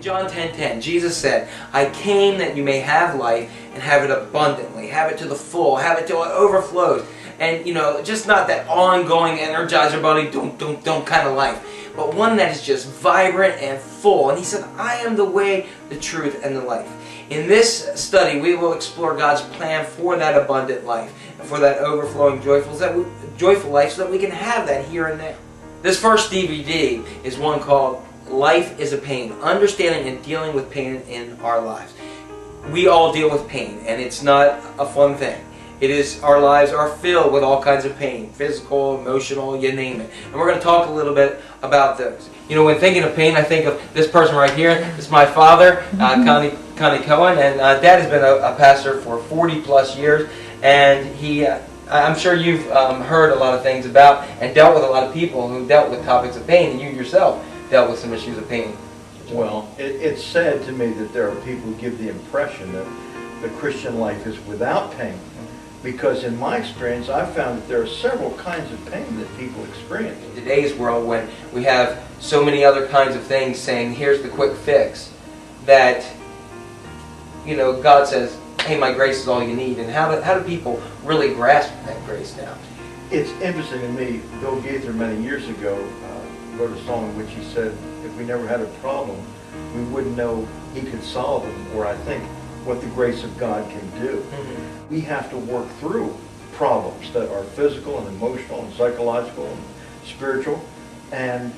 John 10:10, Jesus said, I came that you may have life and have it abundantly, have it to the full, have it till it overflows. And, just not that ongoing, energize your body, don't kind of life, but one that is just vibrant and full. And he said, I am the way, the truth, and the life. In this study, we will explore God's plan for that abundant life, and for that overflowing joyful life, so that we can have that here and now. This first DVD is one called Life is a Pain, Understanding and Dealing with Pain in Our Lives. We all deal with pain, and it's not a fun thing. Our lives are filled with all kinds of pain, physical, emotional, you name it. And we're going to talk a little bit about those. When thinking of pain, I think of this person right here. This is my father, Connie Cohen, and Dad has been a pastor for 40 plus years, and I'm sure you've heard a lot of things about and dealt with a lot of people who dealt with topics of pain, and you yourself dealt with some issues of pain. Well, it's sad to me that there are people who give the impression that the Christian life is without pain. Because in my experience, I've found that there are several kinds of pain that people experience. In today's world, when we have so many other kinds of things saying, here's the quick fix, that, God says, hey, my grace is all you need. And how do people really grasp that grace now? It's interesting to me, Bill Gaither many years ago wrote a song in which he said, if we never had a problem, we wouldn't know he could solve them, or I think what the grace of God can do. Mm-hmm. We have to work through problems that are physical and emotional and psychological and spiritual, and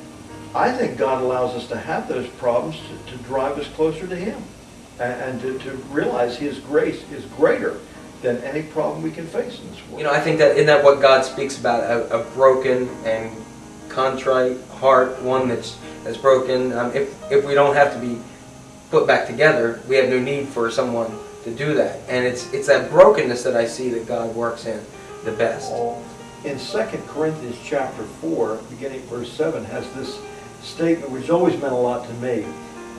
I think God allows us to have those problems to drive us closer to Him, and to realize His grace is greater than any problem we can face in this world. I think that isn't that what God speaks about, a broken and contrite heart, one that's broken. If we don't have to be put back together, we have no need for someone to do that. And it's that brokenness that I see that God works in the best. In 2 Corinthians chapter 4, beginning verse 7, has this statement which always meant a lot to me.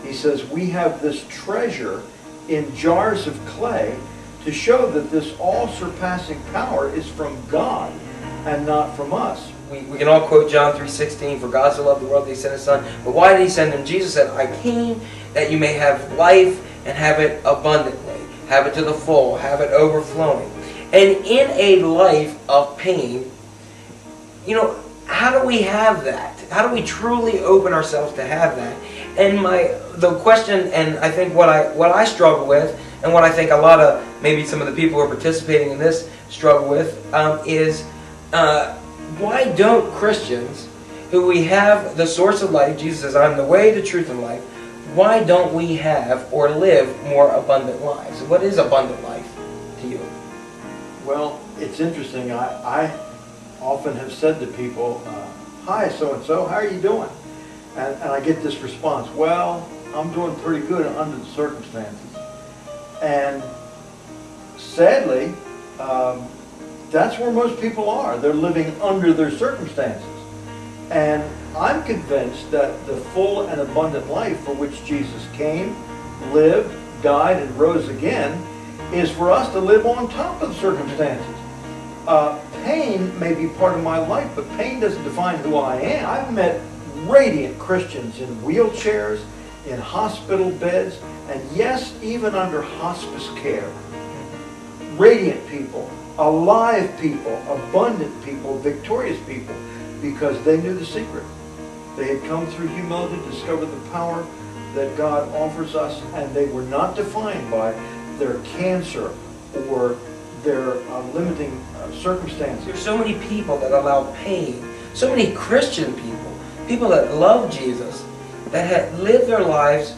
He says, we have this treasure in jars of clay to show that this all-surpassing power is from God and not from us. We can all quote John 3:16, for God so loved the world that He sent His Son. But why did He send Him? Jesus said, I came that you may have life and have it abundantly, have it to the full, have it overflowing. And in a life of pain, how do we have that? How do we truly open ourselves to have that? And the question, and I think what I struggle with, and what I think a lot of maybe some of the people who are participating in this struggle with, is why don't Christians, who we have the source of life, Jesus says, I'm the way, the truth, and life, why don't we have or live more abundant lives? What is abundant life to you? Well, it's interesting. I often have said to people, hi, so-and-so, how are you doing? And I get this response, well, I'm doing pretty good under the circumstances. And sadly, that's where most people are. They're living under their circumstances. And I'm convinced that the full and abundant life for which Jesus came, lived, died, and rose again is for us to live on top of the circumstances. Pain may be part of my life, but pain doesn't define who I am. I've met radiant Christians in wheelchairs, in hospital beds, and yes, even under hospice care. Radiant people, alive people, abundant people, victorious people, because they knew the secret. They had come through humility to discover the power that God offers us, and they were not defined by their cancer or their limiting circumstances. There's so many people that allow pain, so many Christian people that love Jesus, that have lived their lives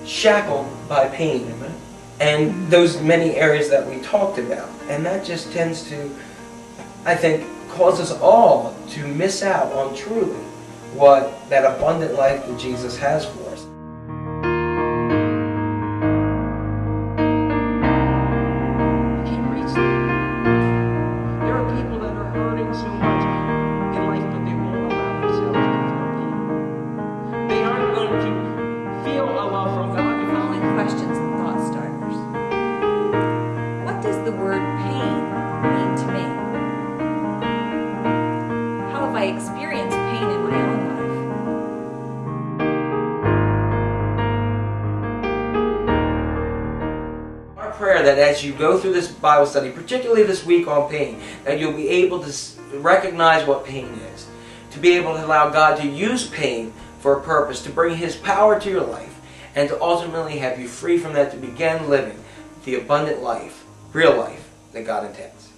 shackled by pain. Amen. And those many areas that we talked about. And that just tends to, I think, cause us all to miss out on truly what that abundant life that Jesus has for us. We can't reach them. There are people that are hurting so much in life, but they won't allow themselves to feel pain. They aren't going to feel a love from God. Following questions and thought starters. What does the word pain mean to me? How have I experienced pain in my own life? prayer that as you go through this Bible study, particularly this week on pain, that you'll be able to recognize what pain is, to be able to allow God to use pain for a purpose, to bring His power to your life, and to ultimately have you free from that to begin living the abundant life, real life, that God intends.